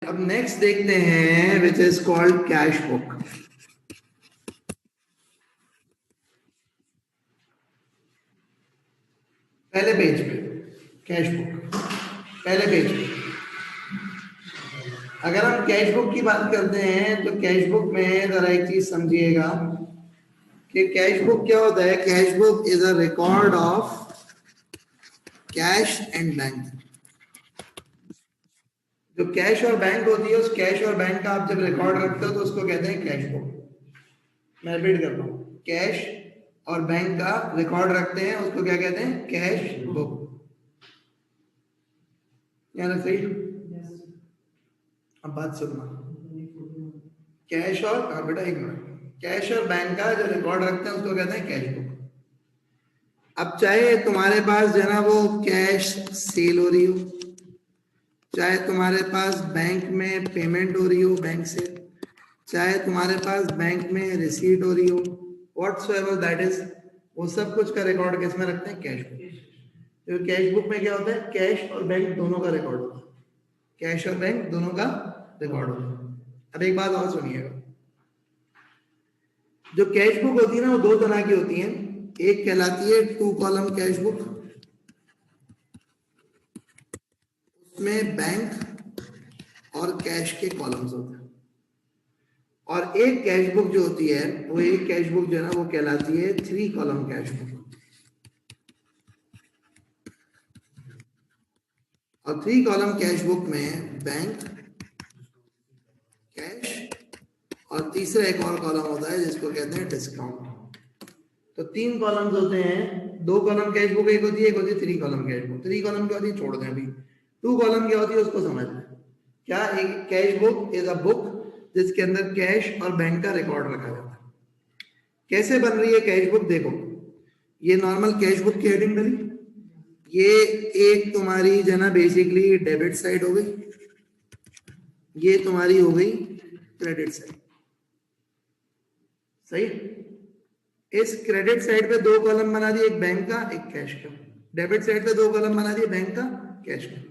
अब नेक्स्ट देखते हैं which is called cash book. पहले पेज पे कैश बुक, पहले पेज पे अगर हम कैश बुक की बात करते हैं तो कैश बुक में जरा एक चीज समझिएगा कि कैश बुक क्या होता है। Cash book is a record of cash and bank. जो कैश और बैंक होती है, उस कैश और बैंक का आप जब रिकॉर्ड रखते हो तो उसको कहते हैं कैश बुक। मैं रिपीट करता हूँ, कैश और बैंक का रिकॉर्ड रखते हैं उसको क्या कहते हैं? Cash book. यार सही? अब बात सुनना, कैश और, हाँ बेटा एक मिनट, कैश और बैंक का जो रिकॉर्ड रखते हैं उसको कहते हैं कैश बुक। अब चाहे तुम्हारे पास जो है ना वो कैश सेल हो रही हो, चाहे तुम्हारे पास बैंक में पेमेंट हो रही हो बैंक से, चाहे तुम्हारे पास बैंक में रिसीट हो रही हो, व्हाटसोएवर दैट इज, वो सब कुछ का रिकॉर्ड किस में रखते हैं? Cash book. तो कैश बुक में क्या होता है? कैश और बैंक दोनों का रिकॉर्ड होता है। कैश और बैंक दोनों का रिकॉर्ड होता है। अब एक बात और सुनिएगा, जो कैश बुक होती है ना वो दो तरह की होती है। एक कहलाती है टू कॉलम कैश बुक, उसमें बैंक और कैश के कॉलम्स होते हैं। और एक कैश बुक जो होती है, वो एक कैश बुक जो है ना वो कहलाती है थ्री कॉलम कैश बुक। और थ्री कॉलम कैश बुक में बैंक, कैश और तीसरा एक और कॉलम होता है जिसको कहते हैं डिस्काउंट। तो तीन कॉलम्स होते हैं। दो कॉलम कैश बुक एक होती है, एक होती है three column cash book. Three column क्या होती है छोड़ दें अभी, टू कॉलम क्या होती है उसको समझ लें। क्या? एक cash book is a book जिसके अंदर कैश और बैंक का रिकॉर्ड रखा जाता है। कैसे बन रही है कैश बुक? देखो, ये नॉर्मल कैश बुक की हेडिंग डली, ये एक तुम्हारी जो है ना बेसिकली डेबिट साइड हो गई, ये तुम्हारी हो गई क्रेडिट साइड। सही? इस क्रेडिट साइड पे दो कॉलम बना दिए, एक बैंक का एक कैश का। डेबिट साइड पे दो कॉलम बना दिए, बैंक का कैश का।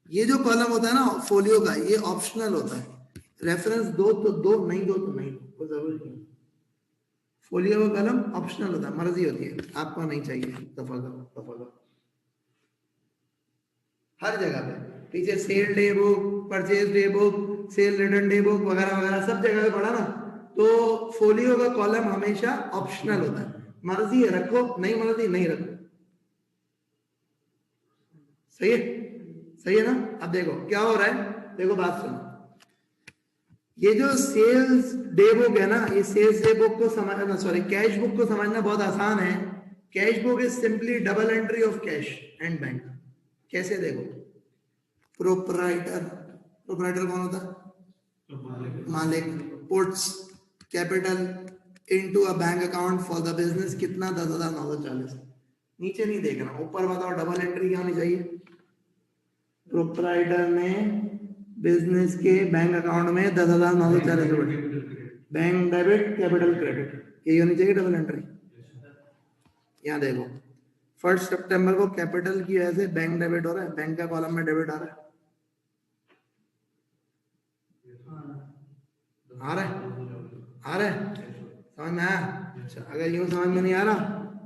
ये जो कॉलम होता है ना फोलियो का, ये ऑप्शनल होता है। रेफरेंस दो तो दो, नहीं दो तो नहीं दो, कोई जरूरी नहीं। फोलियो का कॉलम ऑप्शनल होता है, मर्जी होती है, आपको नहीं चाहिए दफा करो दफा करो। हर जगह पे पीछे sale day book, purchase day book, sale return day book वगैरह वगैरह सब जगह पे पढ़ा ना। तो फोलियो का कॉलम हमेशा ऑप्शनल होता है, मर्जी है रखो, नहीं मर्जी नहीं रखो। सही है? सही है ना? अब देखो क्या हो रहा है, देखो बात सुनो। ये जो सेल्स डे बुक है ना, ये सेल्स डे बुक को समझना, सॉरी कैश बुक को समझना बहुत आसान है। Cash book is simply double entry of cash and bank. कैसे? देखो, प्रोपराइटर, प्रोपराइटर कौन होता है? मालिक। Puts capital into a bank account for the business, कितना? 10,940। नीचे नहीं देखना, ऊपर बताओ डबल एंट्री क्या होनी चाहिए? प्रोपराइटर ने बिजनेस के बैंक अकाउंट में 10,940 बैंक डेबिट कैपिटल क्रेडिट, यही होनी चाहिए डबल एंट्री। यहाँ देखो, 1 सितंबर को कैपिटल की वजह से बैंक डेबिट हो रहा है, बैंक का कॉलम में डेबिट आ रहा है। आ रहा है? आ रहा है? समझ में आया? अच्छा, अगर यूं समझ में नहीं आ रहा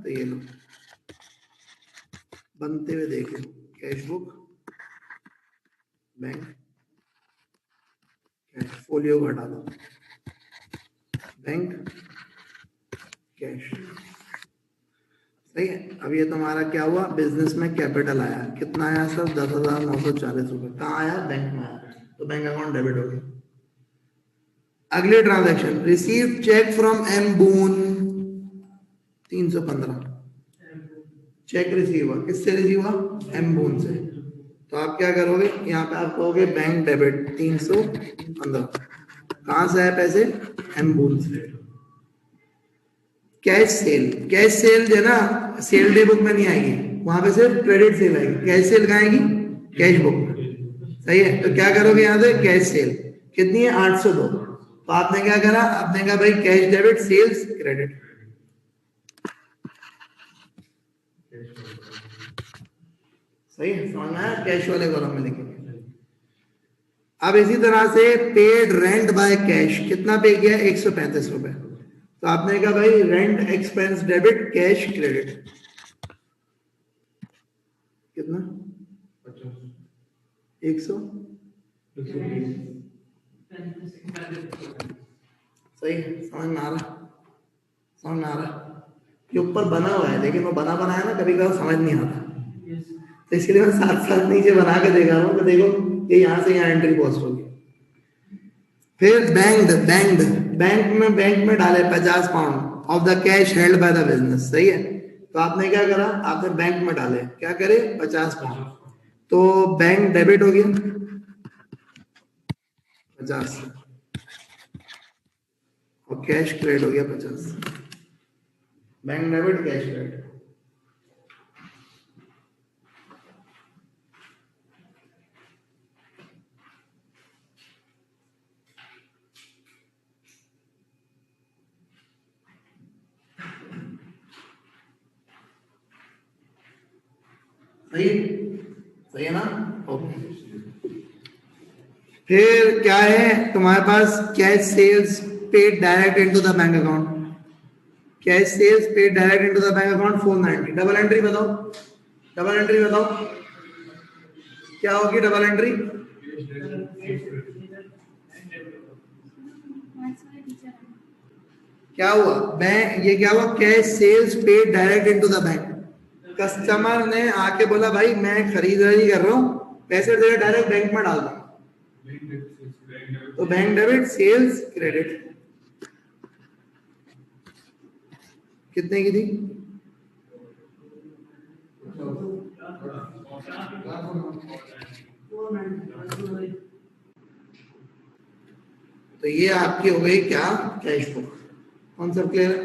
तो ये लो बनते हुए देख लो, cash book, bank, cash, folio को हटा दो, बैंक, कैश। सही है? अब ये तुम्हारा क्या हुआ? बिजनेस में कैपिटल आया, कितना आया सर? 10,940 रुपए। कहाँ आया? बैंक में आया, तो बैंक अकाउंट डेबिट हो गया। अगले transaction, receive cheque from M Boon 315। Cheque receive हुआ, किससे रिसीव हुआ? एम बून से। तो आप क्या करोगे? यहाँ पे आप कहोगे बैंक डेबिट 315। कहां से आए पैसे? एम बून से। कैश सेल, कैश सेल जो है ना सेल डे बुक में नहीं आएगी, वहां पे सिर्फ क्रेडिट सेल आएगी। कैश सेल कहाँ आएगी? कैश बुक में। सही है? तो क्या करोगे यहाँ से? कैश सेल कितनी है? 802। तो आपने क्या करा? आपने कहा भाई कैश डेबिट सेल्स क्रेडिट। सही है? समझ में आया? कैश वाले कॉलम में लिखेंगे। अब इसी तरह से पेड रेंट बाय कैश, कितना पे किया? 135 रुपए। तो आपने कहा भाई rent expense debit, cash credit, कितना? 100। सही है, समझ में आ रहा, समझ में आ रहा। ये ऊपर बना हुआ है, लेकिन वो बना बनाया ना कभी कभी समझ नहीं आता, तो इसलिए मैं साथ साथ नीचे बना के देखा रहा हूँ कि देखो ये यहाँ से यहाँ एंट्री पोस्ट होगी। फिर बैंक में डाले 50 pound of the cash held by the business, सही है। तो आपने क्या करा? आपने बैंक में डाले, क्या करे? 50 पाउंड। तो बैंक डेबिट हो गया 50 और कैश क्रेडिट हो गया 50। Bank debit, cash credit. सही, सही है ना? ओके। फिर क्या है तुम्हारे पास? Cash sales paid direct into the bank account, cash sales paid direct into the bank account 490। Double entry बताओ, डबल एंट्री बताओ क्या होगी? डबल एंट्री क्या हुआ? बैंक, ये क्या हुआ? Cash sales paid direct into the bank. Customer ने आके बोला भाई मैं खरीदारी कर रहा हूँ, पैसे दे डायरेक्ट बैंक में डाल दो, तो बैंक डेबिट, सेल्स क्रेडिट। कितने की थी? तो ये आपकी हो गई क्या? Cash book. कॉन्सेप्ट क्लियर है?